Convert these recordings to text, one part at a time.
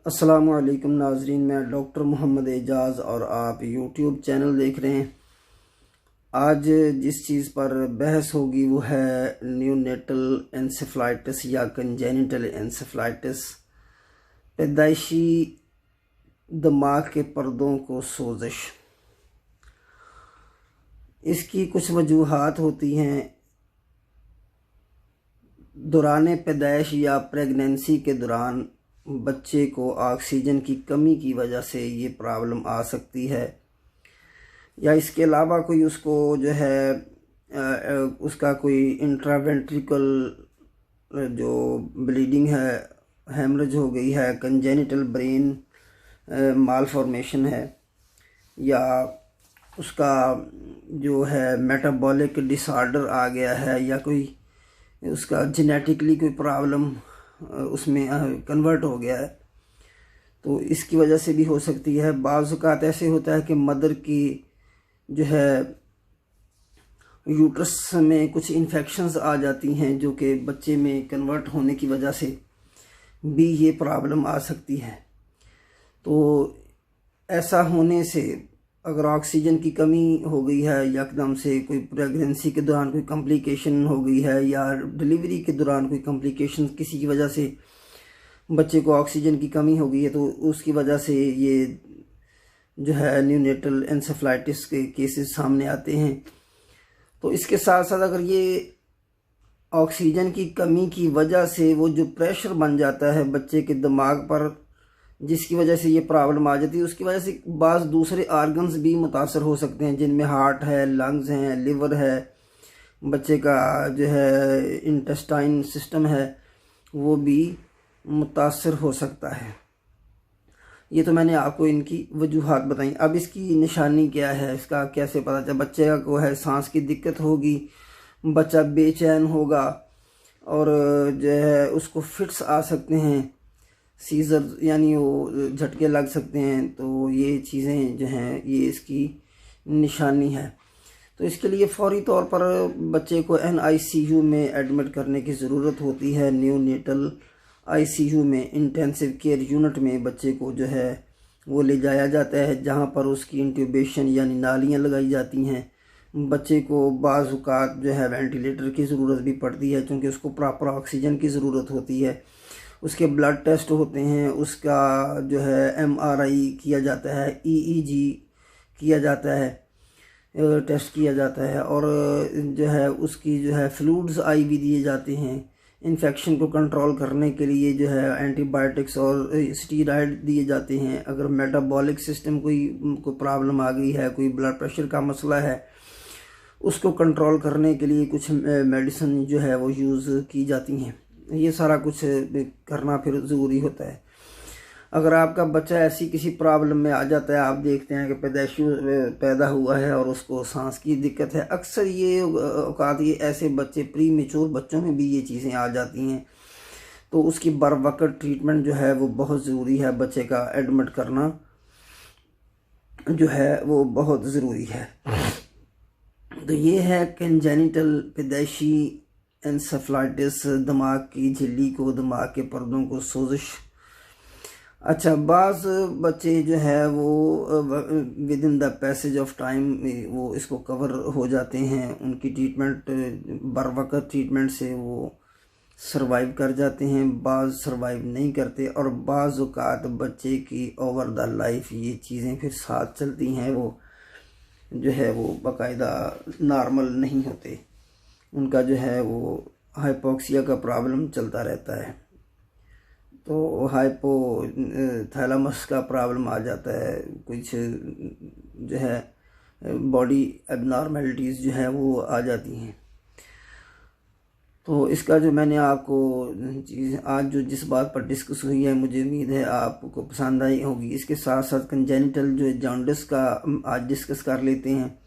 अस्सलामुअलैकुम नाजरीन, मैं डॉक्टर मोहम्मद एजाज़ और आप यूट्यूब चैनल देख रहे हैं। आज जिस चीज़ पर बहस होगी वो है न्यूनेटल एंसेफलाइटिस या कंजेनिटल एंसेफलाइटिस, पैदाइशी दिमाग के पर्दों को सोजिश। इसकी कुछ वजूहात होती हैं। दौरान पैदाइश या प्रेगनेंसी के दौरान बच्चे को ऑक्सीजन की कमी की वजह से ये प्रॉब्लम आ सकती है, या इसके अलावा कोई उसको जो है उसका कोई इंट्रावेंट्रिकल जो ब्लीडिंग है, हेमरेज हो गई है, कंजेनिटल ब्रेन मालफॉर्मेशन है, या उसका जो है मेटाबॉलिक डिसऑर्डर आ गया है, या कोई उसका जेनेटिकली कोई प्रॉब्लम उसमें कन्वर्ट हो गया है, तो इसकी वजह से भी हो सकती है। बाज़ औक़ात ऐसे होता है कि मदर की जो है यूट्रस में कुछ इन्फेक्शंस आ जाती हैं जो कि बच्चे में कन्वर्ट होने की वजह से भी ये प्रॉब्लम आ सकती है। तो ऐसा होने से अगर ऑक्सीजन की कमी हो गई है, यकदम से कोई प्रेगनेंसी के दौरान कोई कॉम्प्लिकेशन हो गई है, या डिलीवरी के दौरान कोई कॉम्प्लिकेशन किसी की वजह से बच्चे को ऑक्सीजन की कमी हो गई है, तो उसकी वजह से ये जो है न्यूनेटल एंसेफलाइटिस के केसेस सामने आते हैं। तो इसके साथ साथ अगर ये ऑक्सीजन की कमी की वजह से वो जो प्रेशर बन जाता है बच्चे के दिमाग पर, जिसकी वजह से ये प्रॉब्लम आ जाती है, उसकी वजह से बाज़ दूसरे आर्गन्स भी मुतासर हो सकते हैं, जिनमें हार्ट है, लंग्स हैं, लिवर है, बच्चे का जो है इंटेस्टाइन सिस्टम है वो भी मुतासर हो सकता है। ये तो मैंने आपको इनकी वजूहात बताई। अब इसकी निशानी क्या है, इसका कैसे पता चले? बच्चे को है सांस की दिक्कत होगी, बच्चा बेचैन होगा, और जो है उसको फिट्स आ सकते हैं, सीजर यानी वो झटके लग सकते हैं। तो ये चीज़ें जो हैं ये इसकी निशानी है। तो इसके लिए फौरी तौर पर बच्चे को NICU में एडमिट करने की ज़रूरत होती है। न्यूनेटल ICU में, इंटेंसिव केयर यूनिट में बच्चे को जो है वो ले जाया जाता है, जहाँ पर उसकी इंट्यूबेशन यानी नालियाँ लगाई जाती हैं। बच्चे को बाज़ औक़ात जो है वेंटिलेटर की ज़रूरत भी पड़ती है, क्योंकि उसको प्रॉपर ऑक्सीजन की ज़रूरत होती है। उसके ब्लड टेस्ट होते हैं, उसका जो है MRI किया जाता है, EEG किया जाता है, टेस्ट किया जाता है, और जो है उसकी जो है फ्लूइड्स IV दिए जाते हैं। इन्फेक्शन को कंट्रोल करने के लिए जो है एंटीबायोटिक्स और स्टीरॉयड दिए जाते हैं। अगर मेटाबॉलिक सिस्टम कोई प्रॉब्लम आ गई है, कोई ब्लड प्रेशर का मसला है, उसको कंट्रोल करने के लिए कुछ मेडिसिन जो है वो यूज़ की जाती हैं। ये सारा कुछ करना फिर ज़रूरी होता है। अगर आपका बच्चा ऐसी किसी प्रॉब्लम में आ जाता है, आप देखते हैं कि पैदाइशी पैदा हुआ है और उसको सांस की दिक्कत है, अक्सर ये औकात ये ऐसे बच्चे प्री मेच्योर बच्चों में भी ये चीज़ें आ जाती हैं, तो उसकी बर वक्त ट्रीटमेंट जो है वो बहुत ज़रूरी है। बच्चे का एडमिट करना जो है वो बहुत ज़रूरी है। तो ये है कंजेनिटल पैदाइशी एंसेफलाइटिस, दिमाग की झिल्ली को, दिमाग के पर्दों को सोजिश। अच्छा, बाज़ बच्चे जो है वो with in the passage of time वो इसको कवर हो जाते हैं। उनकी ट्रीटमेंट बर वक्त ट्रीटमेंट से वो सरवाइव कर जाते हैं, बाज़ सरवाइव नहीं करते, और बाज़ औक़ात बच्चे की ओवर द लाइफ ये चीज़ें फिर साथ चलती हैं। वो जो है वो बाकायदा नॉर्मल नहीं होते, उनका जो है वो हाइपोक्सिया का प्रॉब्लम चलता रहता है। तो हाइपोथैलेमस का प्रॉब्लम आ जाता है, कुछ जो है बॉडी एबनॉर्मेलिटीज़ जो है वो आ जाती हैं। तो इसका जो मैंने आपको चीज़ आज जो जिस बात पर डिस्कस हुई है, मुझे उम्मीद है आपको पसंद आई होगी। इसके साथ साथ कंजेनिटल जो जॉन्डिस का आज डिस्कस कर लेते हैं।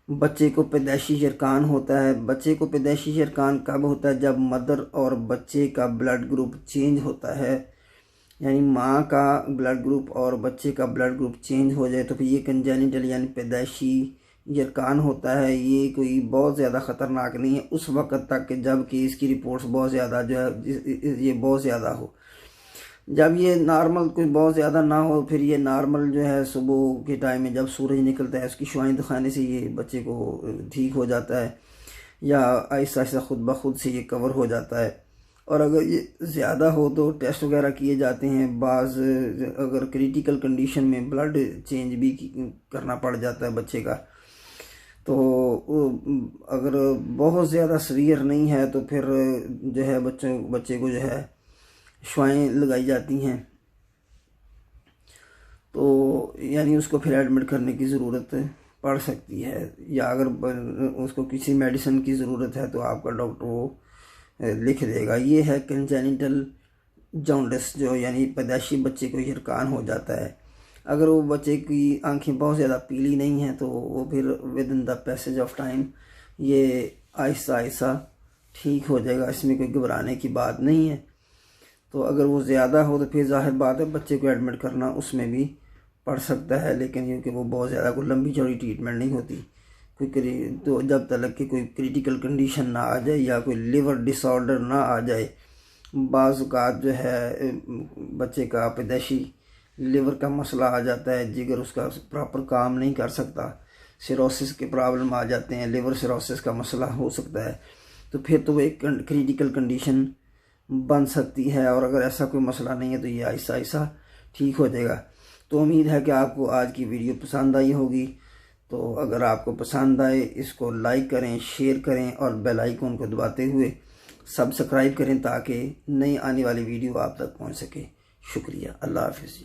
बच्चे को पैदाइशी यरकान होता है। बच्चे को पैदाइशी यरकान कब होता है? जब मदर और बच्चे का ब्लड ग्रुप चेंज होता है, यानी माँ का ब्लड ग्रुप और बच्चे का ब्लड ग्रुप चेंज हो जाए, तो फिर ये कंजेनिटल यानी पैदाइशी यरकान होता है। ये कोई बहुत ज़्यादा ख़तरनाक नहीं है उस वक़्त तक कि जब कि इसकी रिपोर्ट्स बहुत ज़्यादा जो है ये बहुत ज़्यादा हो। जब ये नॉर्मल कोई बहुत ज़्यादा ना हो, फिर ये नॉर्मल जो है सुबह के टाइम में जब सूरज निकलता है उसकी शुआएं दिखाने से ये बच्चे को ठीक हो जाता है, या आहिस्ता आहिस्ता खुद ब खुद से ये कवर हो जाता है। और अगर ये ज़्यादा हो तो टेस्ट वगैरह किए जाते हैं। बाज़ अगर क्रिटिकल कंडीशन में ब्लड चेंज भी करना पड़ जाता है बच्चे का। तो अगर बहुत ज़्यादा सीवियर नहीं है तो फिर जो है बच्चे को जो है शुआएं लगाई जाती हैं, तो यानी उसको फिर एडमिट करने की ज़रूरत पड़ सकती है। या अगर उसको किसी मेडिसिन की ज़रूरत है तो आपका डॉक्टर वो लिख देगा। ये है कंजेनिटल जॉन्डिस, जो यानी पैदाइशी बच्चे को हिरकान हो जाता है। अगर वो बच्चे की आंखें बहुत ज़्यादा पीली नहीं हैं तो वो फिर with in the passage of time ये आहिस्ता आहिस्ता ठीक हो जाएगा, इसमें कोई घबराने की बात नहीं है। तो अगर वो ज़्यादा हो तो फिर जाहिर बात है बच्चे को एडमिट करना उसमें भी पड़ सकता है, लेकिन क्योंकि वो बहुत ज़्यादा कोई लंबी चौड़ी ट्रीटमेंट नहीं होती तो जब तक कि कोई क्रिटिकल कंडीशन ना आ जाए या कोई लिवर डिसऑर्डर ना आ जाए। बाज़ औक़ात जो है बच्चे का पैदाइशी लिवर का मसला आ जाता है, जिगर उसका प्रॉपर काम नहीं कर सकता, सिरोसिस के प्रॉब्लम आ जाते हैं, लिवर सिरोसिस का मसला हो सकता है, तो फिर तो वो एक क्रिटिकल कंडीशन बन सकती है। और अगर ऐसा कोई मसला नहीं है तो ये आहिस्ता आहिस्ता ठीक हो जाएगा। तो उम्मीद है कि आपको आज की वीडियो पसंद आई होगी। तो अगर आपको पसंद आए इसको लाइक करें, शेयर करें और बेल आइकन को दबाते हुए सब्सक्राइब करें ताकि नई आने वाली वीडियो आप तक पहुंच सके। शुक्रिया। अल्लाह हाफ़िज़।